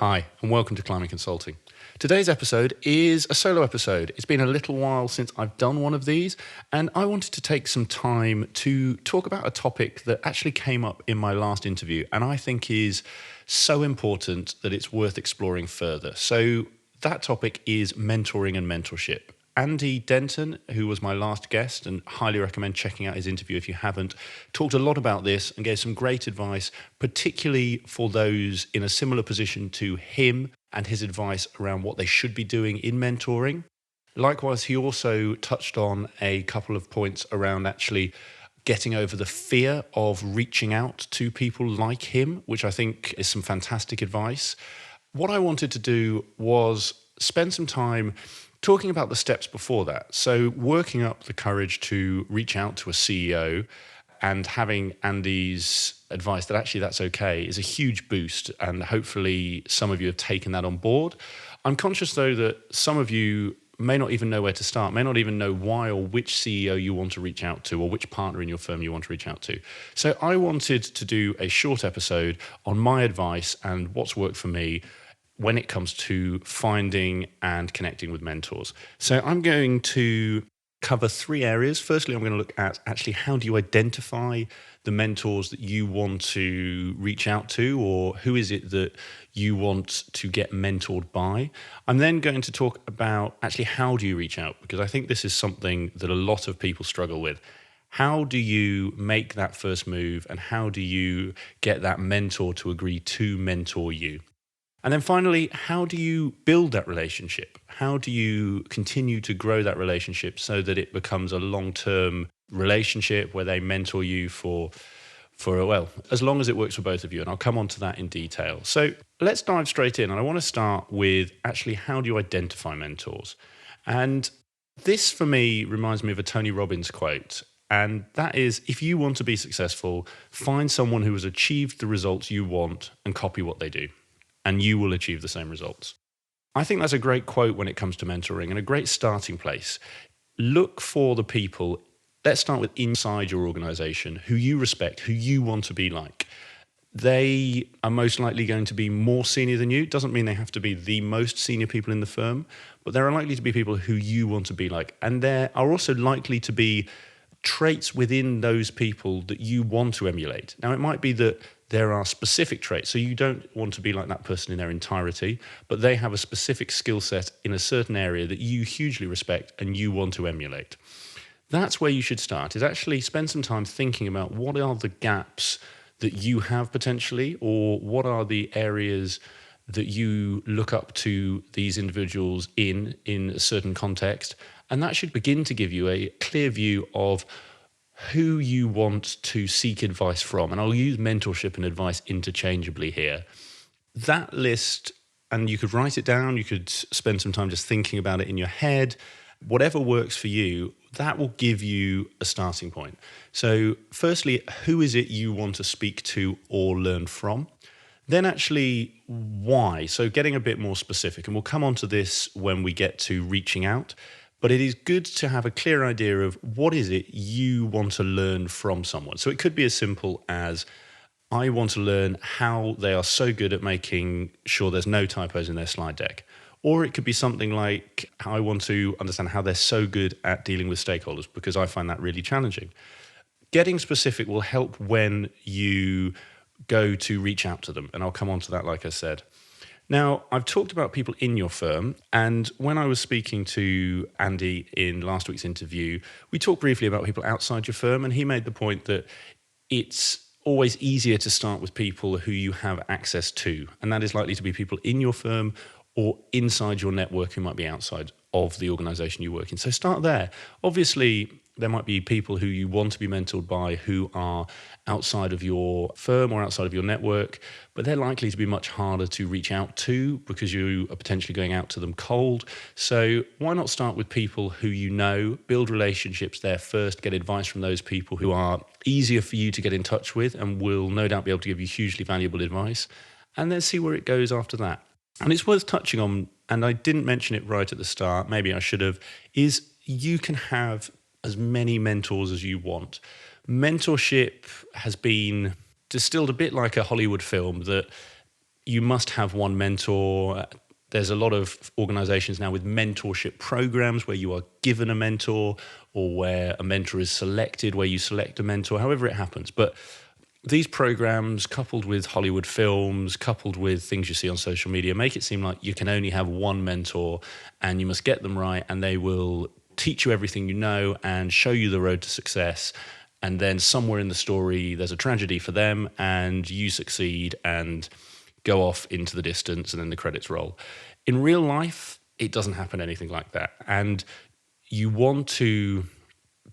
Hi, and welcome to Climbing Consulting. Today's episode is a solo episode. It's been a little while since I've done one of these, and I wanted to take some time to talk about a topic that actually came up in my last interview, and I think is so important that it's worth exploring further. So that topic is mentoring and mentorship. Andy Denton, who was my last guest, and highly recommend checking out his interview if you haven't, talked a lot about this and gave some great advice, particularly for those in a similar position to him and his advice around what they should be doing in mentoring. Likewise, he also touched on a couple of points around actually getting over the fear of reaching out to people like him, which I think is some fantastic advice. What I wanted to do was spend some time talking about the steps before that. So working up the courage to reach out to a CEO and having Andy's advice that actually that's okay is a huge boost, and hopefully some of you have taken that on board. I'm conscious though that some of you may not even know where to start, may not even know why or which CEO you want to reach out to or which partner in your firm you want to reach out to. So I wanted to do a short episode on my advice and what's worked for me when it comes to finding and connecting with mentors. So I'm going to cover three areas. Firstly, I'm going to look at actually how do you identify the mentors that you want to reach out to, or who is it that you want to get mentored by. I'm then going to talk about actually how do you reach out, because I think this is something that a lot of people struggle with. How do you make that first move, and how do you get that mentor to agree to mentor you? And then finally, how do you build that relationship? How do you continue to grow that relationship so that it becomes a long-term relationship where they mentor you for as long as it works for both of you? And I'll come on to that in detail. So let's dive straight in. And I want to start with actually how do you identify mentors? And this for me reminds me of a Tony Robbins quote. And that is, if you want to be successful, find someone who has achieved the results you want and copy what they do, and you will achieve the same results. I think that's a great quote when it comes to mentoring and a great starting place. Look for the people, let's start with inside your organization, who you respect, who you want to be like. They are most likely going to be more senior than you. Doesn't mean they have to be the most senior people in the firm, but there are likely to be people who you want to be like. And there are also likely to be traits within those people that you want to emulate. Now, it might be that there are specific traits, so you don't want to be like that person in their entirety, but they have a specific skill set in a certain area that you hugely respect and you want to emulate. That's where you should start, is actually spend some time thinking about what are the gaps that you have potentially, or what are the areas that you look up to these individuals in a certain context. And that should begin to give you a clear view of who you want to seek advice from. And I'll use mentorship and advice interchangeably here. That list, and you could write it down, you could spend some time just thinking about it in your head, whatever works for you, that will give you a starting point. So firstly, who is it you want to speak to or learn from? Then actually, why? So getting a bit more specific, and we'll come on to this when we get to reaching out. But it is good to have a clear idea of what is it you want to learn from someone. So it could be as simple as, I want to learn how they are so good at making sure there's no typos in their slide deck. Or it could be something like, I want to understand how they're so good at dealing with stakeholders, because I find that really challenging. Getting specific will help when you go to reach out to them. And I'll come on to that, like I said. Now, I've talked about people in your firm, and when I was speaking to Andy in last week's interview, we talked briefly about people outside your firm, and he made the point that it's always easier to start with people who you have access to, and that is likely to be people in your firm or inside your network who might be outside of the organization you work in. So start there. Obviously, there might be people who you want to be mentored by who are outside of your firm or outside of your network, but they're likely to be much harder to reach out to because you are potentially going out to them cold. So why not start with people who you know, build relationships there first, get advice from those people who are easier for you to get in touch with and will no doubt be able to give you hugely valuable advice, and then see where it goes after that. And it's worth touching on, and I didn't mention it right at the start, maybe I should have, is you can have as many mentors as you want. Mentorship has been distilled a bit like a Hollywood film, that you must have one mentor. There's a lot of organizations now with mentorship programs where you are given a mentor, or where a mentor is selected, where you select a mentor, however it happens. But these programs, coupled with Hollywood films, coupled with things you see on social media, make it seem like you can only have one mentor and you must get them right, and they will teach you everything you know and show you the road to success. And then somewhere in the story, there's a tragedy for them and you succeed and go off into the distance, and then the credits roll. In real life, it doesn't happen anything like that. And you want to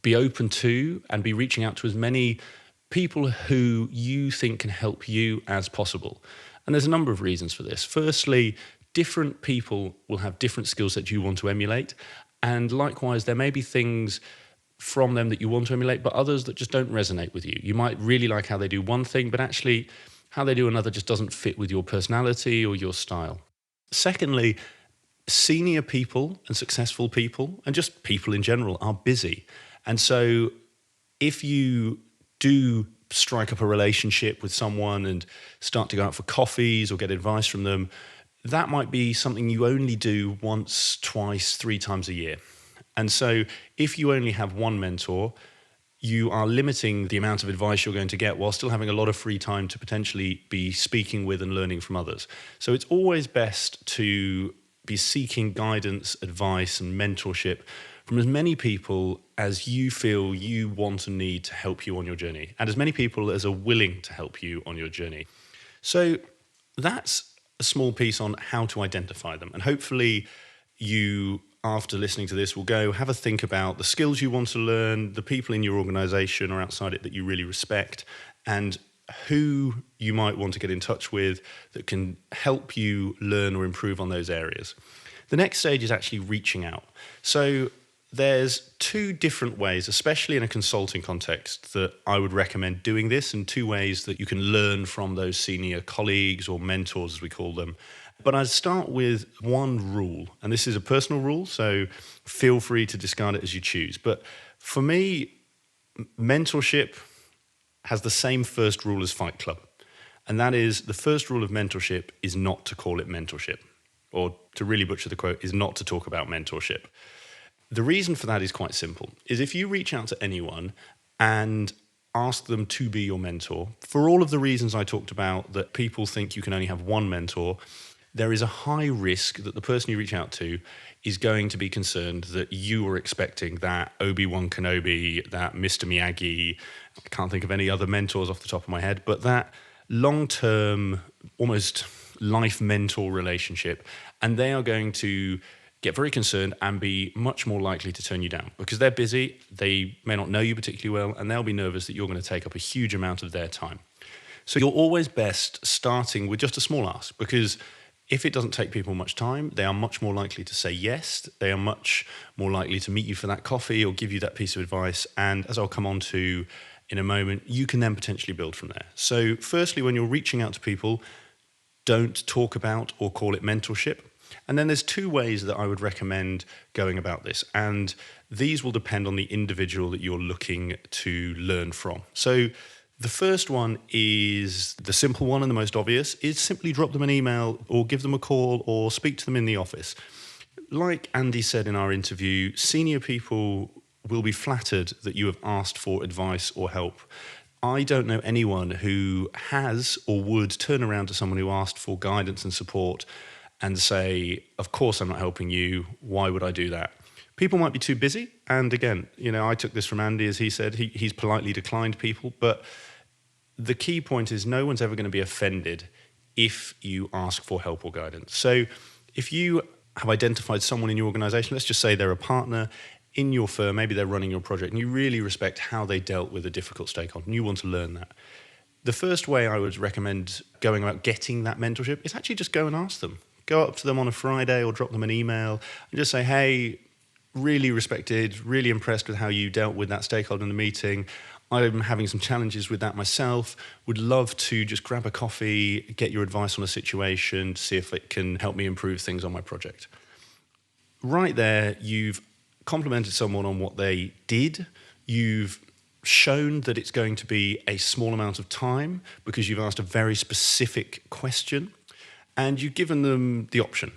be open to and be reaching out to as many people who you think can help you as possible. And there's a number of reasons for this. Firstly, different people will have different skills that you want to emulate. And likewise, there may be things from them that you want to emulate, but others that just don't resonate with you. You might really like how they do one thing, but actually how they do another just doesn't fit with your personality or your style. Secondly, senior people and successful people, and just people in general, are busy. And so if you do strike up a relationship with someone and start to go out for coffees or get advice from them, that might be something you only do once, twice, 3 times a year. And so if you only have one mentor, you are limiting the amount of advice you're going to get while still having a lot of free time to potentially be speaking with and learning from others. So it's always best to be seeking guidance, advice, and mentorship from as many people as you feel you want and need to help you on your journey, and as many people as are willing to help you on your journey. So that's a small piece on how to identify them. And hopefully you, after listening to this, will go have a think about the skills you want to learn, the people in your organization or outside it that you really respect, and who you might want to get in touch with that can help you learn or improve on those areas. The next stage is actually reaching out. So there's 2 different ways, especially in a consulting context, that I would recommend doing this, and 2 ways that you can learn from those senior colleagues or mentors, as we call them. But I'd start with one rule, and this is a personal rule, so feel free to discard it as you choose. But for me, mentorship has the same first rule as Fight Club, and that is the first rule of mentorship is not to call it mentorship, or to really butcher the quote, is not to talk about mentorship. The reason for that is quite simple, is if you reach out to anyone and ask them to be your mentor, for all of the reasons I talked about, that people think you can only have one mentor, there is a high risk that the person you reach out to is going to be concerned that you are expecting that Obi-Wan Kenobi, that Mr. Miyagi, I can't think of any other mentors off the top of my head, but that long-term, almost life mentor relationship, and they are going to get very concerned and be much more likely to turn you down because they're busy, they may not know you particularly well, and they'll be nervous that you're going to take up a huge amount of their time. So you're always best starting with just a small ask, because if it doesn't take people much time, they are much more likely to say yes. They are much more likely to meet you for that coffee or give you that piece of advice. And as I'll come on to in a moment, you can then potentially build from there. So firstly, when you're reaching out to people, don't talk about or call it mentorship. And then there's 2 ways that I would recommend going about this. And these will depend on the individual that you're looking to learn from. So the first one is the simple one and the most obvious, is simply drop them an email or give them a call or speak to them in the office. Like Andy said in our interview, senior people will be flattered that you have asked for advice or help. I don't know anyone who has or would turn around to someone who asked for guidance and support and say, of course I'm not helping you, why would I do that? People might be too busy. And again, I took this from Andy, as he said, he's politely declined people, but the key point is no one's ever going to be offended if you ask for help or guidance. So if you have identified someone in your organization, let's just say they're a partner in your firm, maybe they're running your project, and you really respect how they dealt with a difficult stakeholder, and you want to learn that. The first way I would recommend going about getting that mentorship is actually just go and ask them. Go up to them on a Friday or drop them an email and just say, hey, really respected, really impressed with how you dealt with that stakeholder in the meeting. I'm having some challenges with that myself. Would love to just grab a coffee, get your advice on a situation, see if it can help me improve things on my project. Right there, you've complimented someone on what they did. You've shown that it's going to be a small amount of time because you've asked a very specific question. and you've given them the option.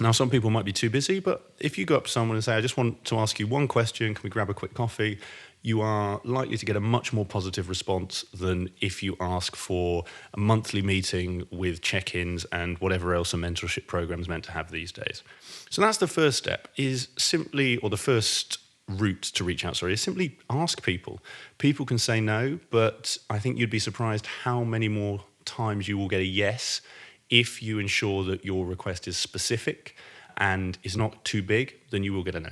Now, some people might be too busy, but if you go up to someone and say, I just want to ask you one question, can we grab a quick coffee? You are likely to get a much more positive response than if you ask for a monthly meeting with check-ins and whatever else a mentorship program is meant to have these days. So that's the first step, is simply, or the first route to reach out, is simply ask people. People can say no, but I think you'd be surprised how many more times you will get a yes if you ensure that your request is specific and is not too big, then you will get a no.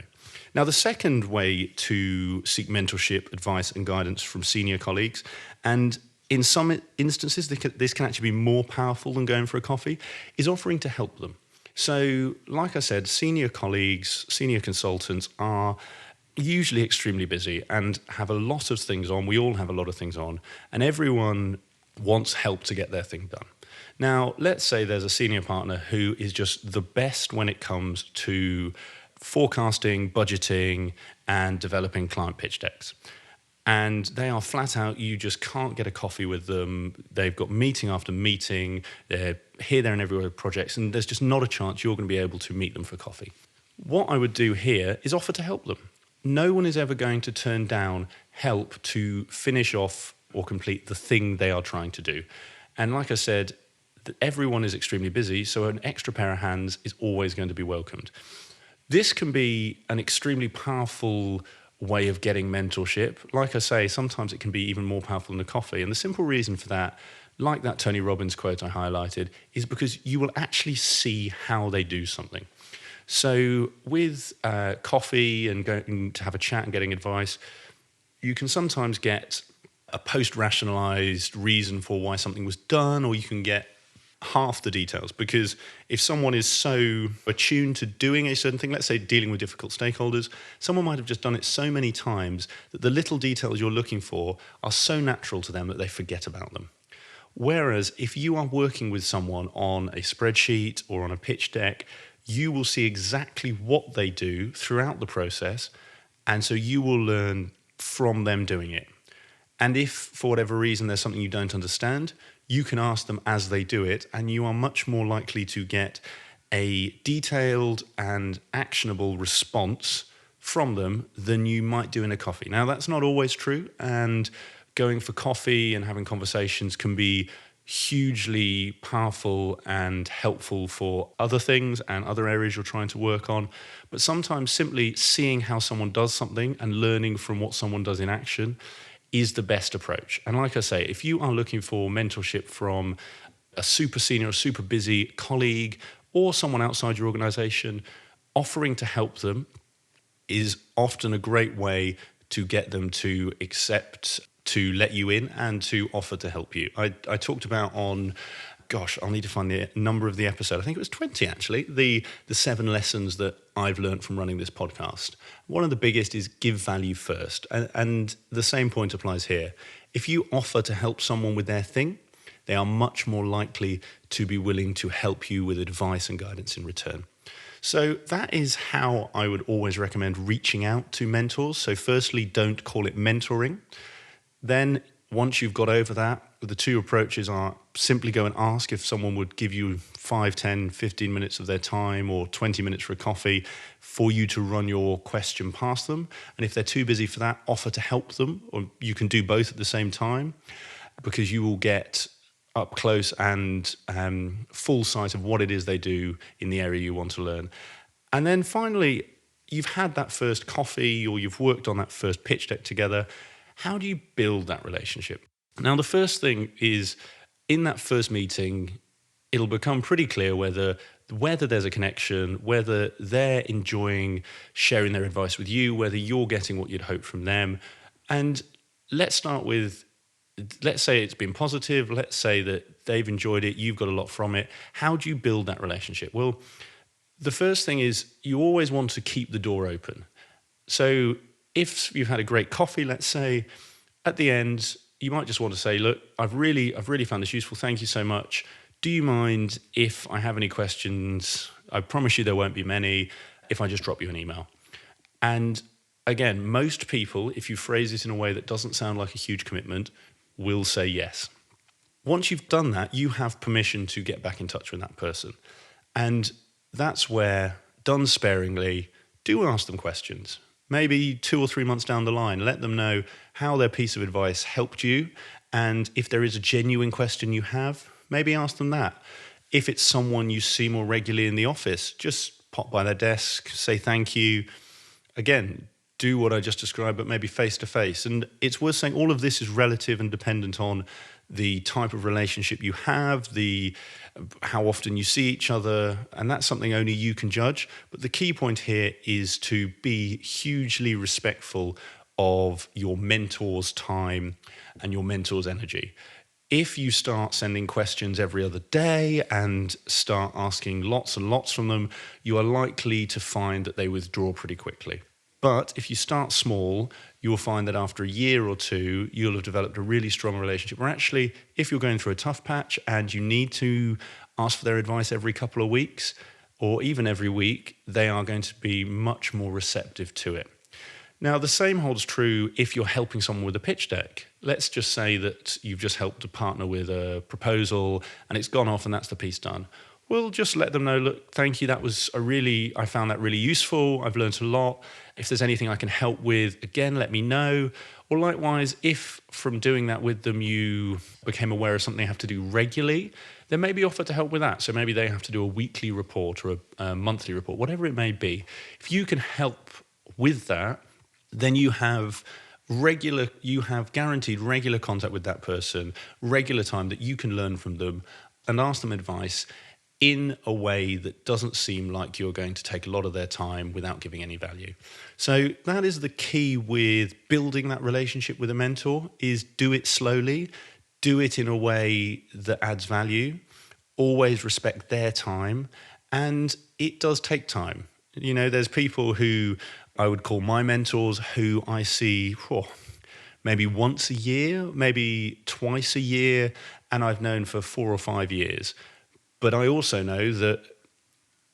Now, the second way to seek mentorship, advice, and guidance from senior colleagues, and in some instances, this can actually be more powerful than going for a coffee, is offering to help them. So, like I said, senior colleagues, senior consultants are usually extremely busy and have a lot of things on. We all have a lot of things on, and everyone wants help to get their thing done. Now, let's say there's a senior partner who is just the best when it comes to forecasting, budgeting, and developing client pitch decks. And they are flat out, you just can't get a coffee with them. They've got meeting after meeting, they're here, there, and everywhere with projects, and there's just not a chance you're going to be able to meet them for coffee. What I would do here is offer to help them. No one is ever going to turn down help to finish off or complete the thing they are trying to do. And like I said, everyone is extremely busy, so an extra pair of hands is always going to be welcomed. This can be an extremely powerful way of getting mentorship. Like I say, sometimes it can be even more powerful than a coffee. And the simple reason for that, like that Tony Robbins quote I highlighted, is because you will actually see how they do something. So with coffee and going to have a chat and getting advice, you can sometimes get a post-rationalized reason for why something was done, or you can get half the details, because if someone is so attuned to doing a certain thing, let's say dealing with difficult stakeholders, someone might have just done it so many times that the little details you're looking for are so natural to them that they forget about them. Whereas if you are working with someone on a spreadsheet or on a pitch deck, you will see exactly what they do throughout the process, and so you will learn from them doing it. And if for whatever reason there's something you don't understand, you can ask them as they do it, and you are much more likely to get a detailed and actionable response from them than you might do in a coffee. Now, that's not always true, and going for coffee and having conversations can be hugely powerful and helpful for other things and other areas you're trying to work on. But sometimes simply seeing how someone does something and learning from what someone does in action is the best approach. And like I say, if you are looking for mentorship from a super senior or super busy colleague or someone outside your organization, offering to help them is often a great way to get them to accept, to let you in, and to offer to help you. I talked about on, I'll need to find the number of the episode. I think it was 20 actually, the 7 lessons that I've learned from running this podcast. One of the biggest is give value first. And the same point applies here. If you offer to help someone with their thing, they are much more likely to be willing to help you with advice and guidance in return. So that is how I would always recommend reaching out to mentors. So firstly, don't call it mentoring. Then once you've got over that, the 2 approaches are simply go and ask if someone would give you 5, 10, 15 minutes of their time or 20 minutes for a coffee for you to run your question past them. And if they're too busy for that, offer to help them, or you can do both at the same time, because you will get up close and full sight of what it is they do in the area you want to learn. And then finally, you've had that first coffee or you've worked on that first pitch deck together. How do you build that relationship? Now, the first thing is in that first meeting, it'll become pretty clear whether there's a connection, whether they're enjoying sharing their advice with you, whether you're getting what you'd hope from them. And let's start with, let's say it's been positive. Let's say that they've enjoyed it. You've got a lot from it. How do you build that relationship? Well, the first thing is you always want to keep the door open. So if you've had a great coffee, let's say, at the end, you might just want to say, look, I've really found this useful. Thank you so much. Do you mind if I have any questions? I promise you there won't be many if I just drop you an email. And again, most people, if you phrase it in a way that doesn't sound like a huge commitment, will say yes. Once you've done that, you have permission to get back in touch with that person. And that's where, done sparingly, do ask them questions. Maybe 2 or 3 months down the line, let them know how their piece of advice helped you. And if there is a genuine question you have, maybe ask them that. If it's someone you see more regularly in the office, just pop by their desk, say thank you. Again, do what I just described, but maybe face to face. And it's worth saying all of this is relative and dependent on the type of relationship you have, how often you see each other, and that's something only you can judge. But the key point here is to be hugely respectful of your mentor's time and your mentor's energy. If you start sending questions every other day and start asking lots and lots from them, you are likely to find that they withdraw pretty quickly. But if you start small, you'll find that after a year or two, you'll have developed a really strong relationship where actually, if you're going through a tough patch and you need to ask for their advice every couple of weeks or even every week, they are going to be much more receptive to it. Now, the same holds true if you're helping someone with a pitch deck. Let's just say that you've just helped a partner with a proposal and it's gone off and that's the piece done. We'll just let them know, look, thank you, I found that really useful, I've learned a lot. If there's anything I can help with, again, let me know. Or likewise, if from doing that with them you became aware of something they have to do regularly, then maybe offer to help with that. So maybe they have to do a weekly report or a monthly report, whatever it may be. If you can help with that, then you have guaranteed regular contact with that person, regular time that you can learn from them and ask them advice in a way that doesn't seem like you're going to take a lot of their time without giving any value. So that is the key with building that relationship with a mentor, is do it slowly, do it in a way that adds value, always respect their time, and it does take time. You know, there's people who I would call my mentors who I see maybe once a year, maybe twice a year, and I've known for 4 or 5 years. But I also know that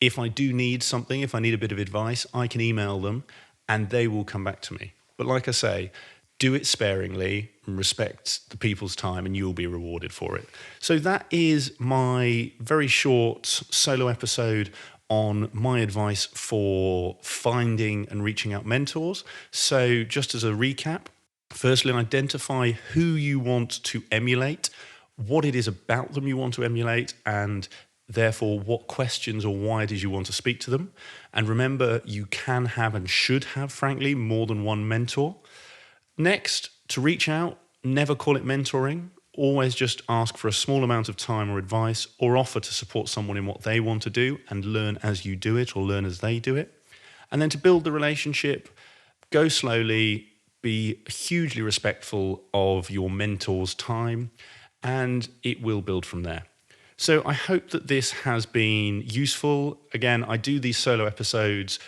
if I do need something, if I need a bit of advice, I can email them and they will come back to me. But like I say, do it sparingly and respect the people's time and you'll be rewarded for it. So that is my very short solo episode on my advice for finding and reaching out mentors. So just as a recap, firstly, identify who you want to emulate, what it is about them you want to emulate, and therefore what questions or why it is you want to speak to them. And remember, you can have and should have, frankly, more than one mentor. Next, to reach out, never call it mentoring. Always just ask for a small amount of time or advice, or offer to support someone in what they want to do and learn as you do it or learn as they do it. And then to build the relationship, go slowly, be hugely respectful of your mentor's time, and it will build from there. So I hope that this has been useful. Again, I do these solo episodes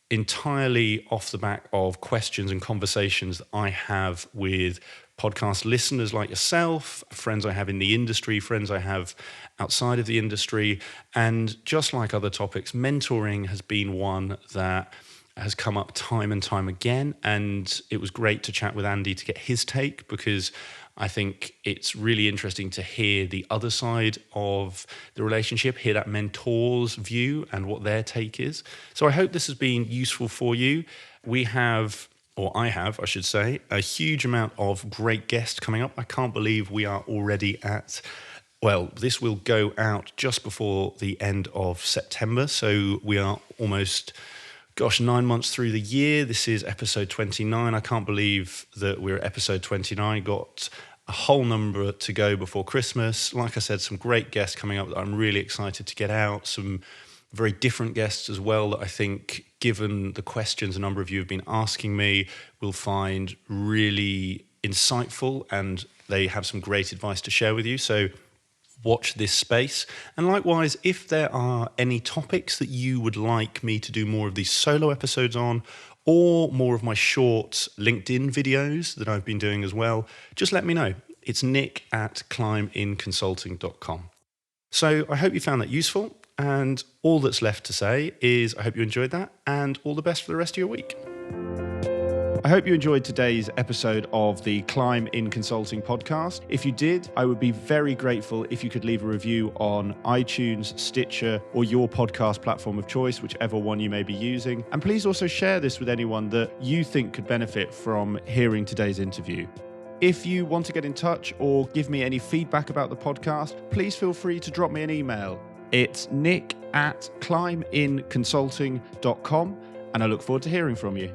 entirely off the back of questions and conversations that I have with podcast listeners like yourself, friends I have in the industry, friends I have outside of the industry. And just like other topics, mentoring has been one that has come up time and time again. And it was great to chat with Andy to get his take, because I think it's really interesting to hear the other side of the relationship, hear that mentor's view and what their take is. So I hope this has been useful for you. I have, I should say, a huge amount of great guests coming up. I can't believe we are already this will go out just before the end of September. So we are almost 9 months through the year. This is episode 29. I can't believe that we're at episode 29. Got a whole number to go before Christmas. Like I said, some great guests coming up that I'm really excited to get out. Some very different guests as well that I think, given the questions a number of you have been asking me, will find really insightful, and they have some great advice to share with you. So watch this space. And likewise, if there are any topics that you would like me to do more of these solo episodes on, or more of my short LinkedIn videos that I've been doing as well, just let me know. It's nick@climbinconsulting.com. So I hope you found that useful, and all that's left to say is I hope you enjoyed that, and all the best for the rest of your week. I hope you enjoyed today's episode of the Climb in Consulting podcast. If you did, I would be very grateful if you could leave a review on iTunes, Stitcher, or your podcast platform of choice, whichever one you may be using. And please also share this with anyone that you think could benefit from hearing today's interview. If you want to get in touch or give me any feedback about the podcast, please feel free to drop me an email. It's nick@climbinconsulting.com, and I look forward to hearing from you.